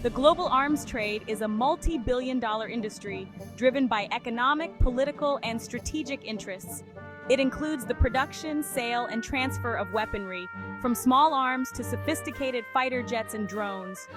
The global arms trade is a multi-billion-dollar industry driven by economic, political, and strategic interests. It includes the production, sale, and transfer of weaponry, from small arms to sophisticated fighter jets and drones.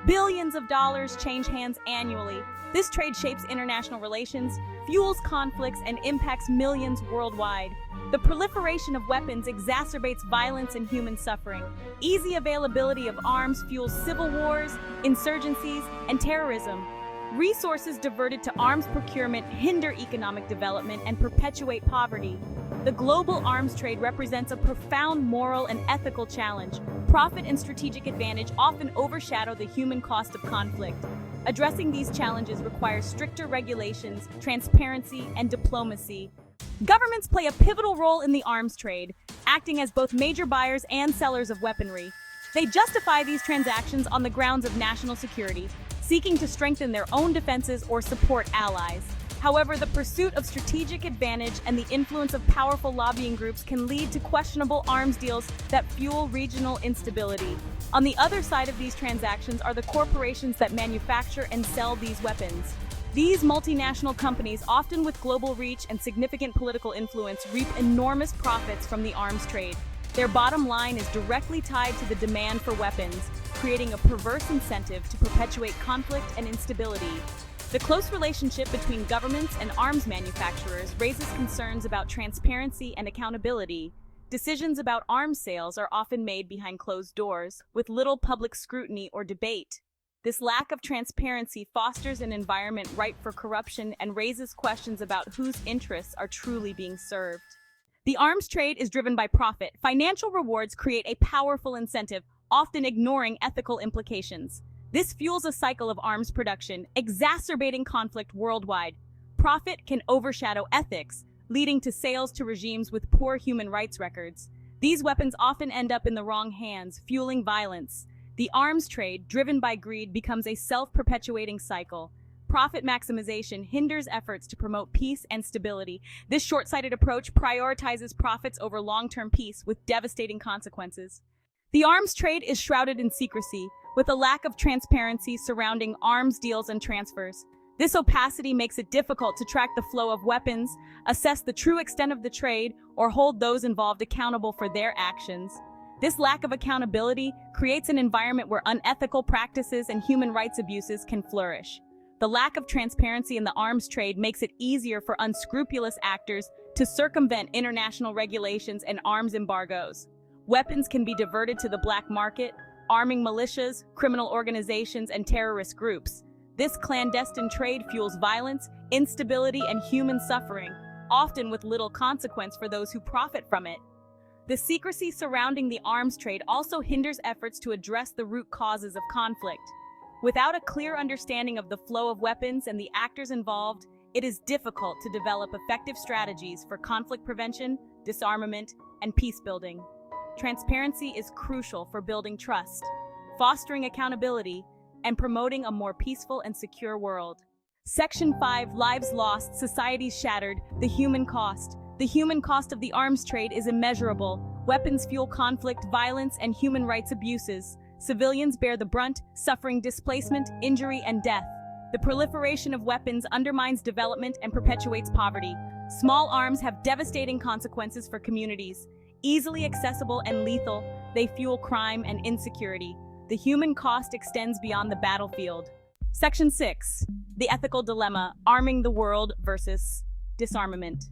Billions of dollars change hands annually. This trade shapes international relations, fuels conflicts, and impacts millions worldwide. The proliferation of weapons exacerbates violence and human suffering. Easy availability of arms fuels civil wars, insurgencies, and terrorism. Resources diverted to arms procurement hinder economic development and perpetuate poverty. The global arms trade represents a profound moral and ethical challenge. Profit and strategic advantage often overshadow the human cost of conflict. Addressing these challenges requires stricter regulations, transparency, and diplomacy. Governments play a pivotal role in the arms trade, acting as both major buyers and sellers of weaponry. They justify these transactions on the grounds of national security, seeking to strengthen their own defenses or support allies. However, the pursuit of strategic advantage and the influence of powerful lobbying groups can lead to questionable arms deals that fuel regional instability. On the other side of these transactions are the corporations that manufacture and sell these weapons. These multinational companies, often with global reach and significant political influence, reap enormous profits from the arms trade. Their bottom line is directly tied to the demand for weapons, creating a perverse incentive to perpetuate conflict and instability. The close relationship between governments and arms manufacturers raises concerns about transparency and accountability. Decisions about arms sales are often made behind closed doors, with little public scrutiny or debate. This lack of transparency fosters an environment ripe for corruption and raises questions about whose interests are truly being served. The arms trade is driven by profit. Financial rewards create a powerful incentive, often ignoring ethical implications. This fuels a cycle of arms production, exacerbating conflict worldwide. Profit can overshadow ethics, leading to sales to regimes with poor human rights records. These weapons often end up in the wrong hands, fueling violence. The arms trade, driven by greed, becomes a self-perpetuating cycle. Profit maximization hinders efforts to promote peace and stability. This short-sighted approach prioritizes profits over long-term peace, with devastating consequences. The arms trade is shrouded in secrecy, with a lack of transparency surrounding arms deals and transfers. This opacity makes it difficult to track the flow of weapons, assess the true extent of the trade, or hold those involved accountable for their actions. This lack of accountability creates an environment where unethical practices and human rights abuses can flourish. The lack of transparency in the arms trade makes it easier for unscrupulous actors to circumvent international regulations and arms embargoes. Weapons can be diverted to the black market, arming militias, criminal organizations, and terrorist groups. This clandestine trade fuels violence, instability, and human suffering, often with little consequence for those who profit from it. The secrecy surrounding the arms trade also hinders efforts to address the root causes of conflict. Without a clear understanding of the flow of weapons and the actors involved, it is difficult to develop effective strategies for conflict prevention, disarmament, and peace building. Transparency is crucial for building trust, fostering accountability, and promoting a more peaceful and secure world. Section 5: Lives lost, societies shattered, the human cost. The human cost of the arms trade is immeasurable. Weapons fuel conflict, violence, and human rights abuses. Civilians bear the brunt, suffering displacement, injury, and death. The proliferation of weapons undermines development and perpetuates poverty. Small arms have devastating consequences for communities. Easily accessible and lethal, they fuel crime and insecurity. The human cost extends beyond the battlefield. Section 6: The ethical dilemma: arming the world versus disarmament.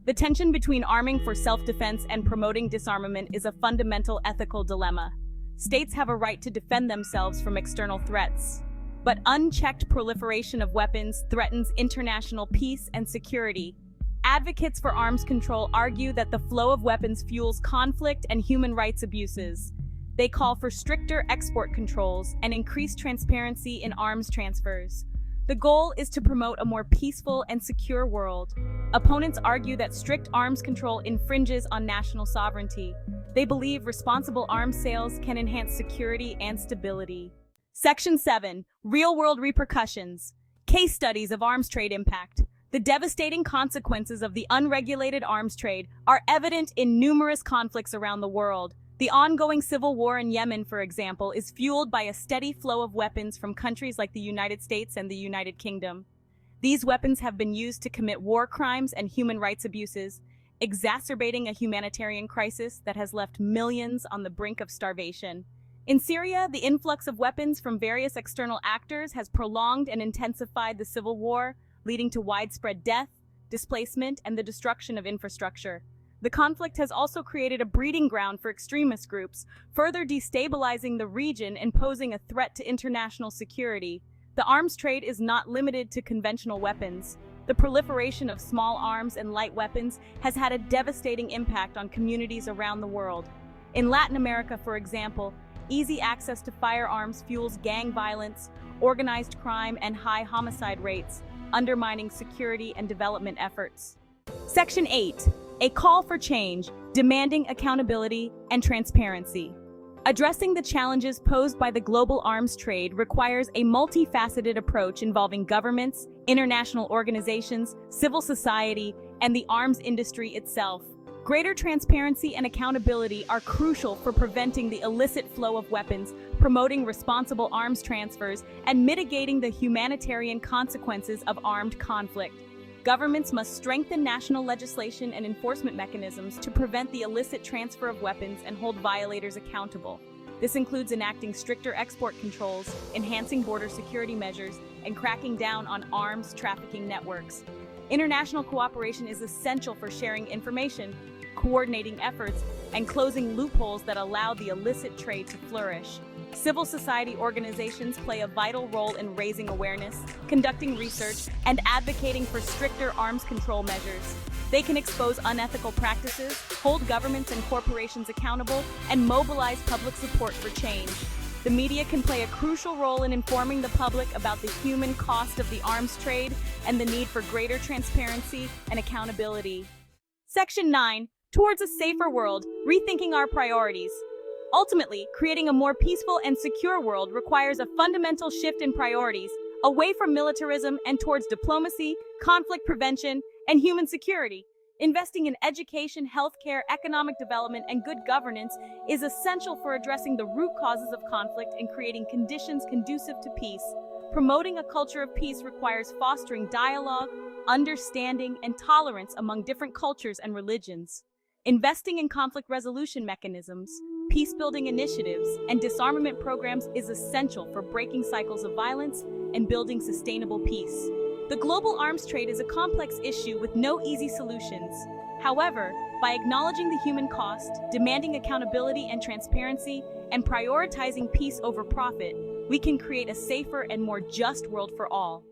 The tension between arming for self-defense and promoting disarmament is a fundamental ethical dilemma. States have a right to defend themselves from external threats, but unchecked proliferation of weapons threatens international peace and security. Advocates for arms control argue that the flow of weapons fuels conflict and human rights abuses. They call for stricter export controls and increased transparency in arms transfers. The goal is to promote a more peaceful and secure world. Opponents argue that strict arms control infringes on national sovereignty. They believe responsible arms sales can enhance security and stability. Section 7: Real-world repercussions. Case studies of arms trade impact. The devastating consequences of the unregulated arms trade are evident in numerous conflicts around the world. The ongoing civil war in Yemen, for example, is fueled by a steady flow of weapons from countries like the United States and the United Kingdom. These weapons have been used to commit war crimes and human rights abuses, exacerbating a humanitarian crisis that has left millions on the brink of starvation. In Syria, the influx of weapons from various external actors has prolonged and intensified the civil war, leading to widespread death, displacement, and the destruction of infrastructure. The conflict has also created a breeding ground for extremist groups, further destabilizing the region and posing a threat to international security. The arms trade is not limited to conventional weapons. The proliferation of small arms and light weapons has had a devastating impact on communities around the world. In Latin America, for example, easy access to firearms fuels gang violence, organized crime, and high homicide rates, undermining security and development efforts. Section 8. A call for change, demanding accountability and transparency. Addressing the challenges posed by the global arms trade requires a multifaceted approach involving governments, international organizations, civil society, and the arms industry itself. Greater transparency and accountability are crucial for preventing the illicit flow of weapons, promoting responsible arms transfers, and mitigating the humanitarian consequences of armed conflict. Governments must strengthen national legislation and enforcement mechanisms to prevent the illicit transfer of weapons and hold violators accountable. This includes enacting stricter export controls, enhancing border security measures, and cracking down on arms trafficking networks. International cooperation is essential for sharing information, coordinating efforts, and closing loopholes that allow the illicit trade to flourish. Civil society organizations play a vital role in raising awareness, conducting research, and advocating for stricter arms control measures. They can expose unethical practices, hold governments and corporations accountable, and mobilize public support for change. The media can play a crucial role in informing the public about the human cost of the arms trade and the need for greater transparency and accountability. Section 9. Towards a safer world, rethinking our priorities. Ultimately, creating a more peaceful and secure world requires a fundamental shift in priorities, away from militarism and towards diplomacy, conflict prevention, and human security. Investing in education, healthcare, economic development, and good governance is essential for addressing the root causes of conflict and creating conditions conducive to peace. Promoting a culture of peace requires fostering dialogue, understanding, and tolerance among different cultures and religions. Investing in conflict resolution mechanisms, peace-building initiatives, and disarmament programs is essential for breaking cycles of violence and building sustainable peace. The global arms trade is a complex issue with no easy solutions. However, by acknowledging the human cost, demanding accountability and transparency, and prioritizing peace over profit, we can create a safer and more just world for all.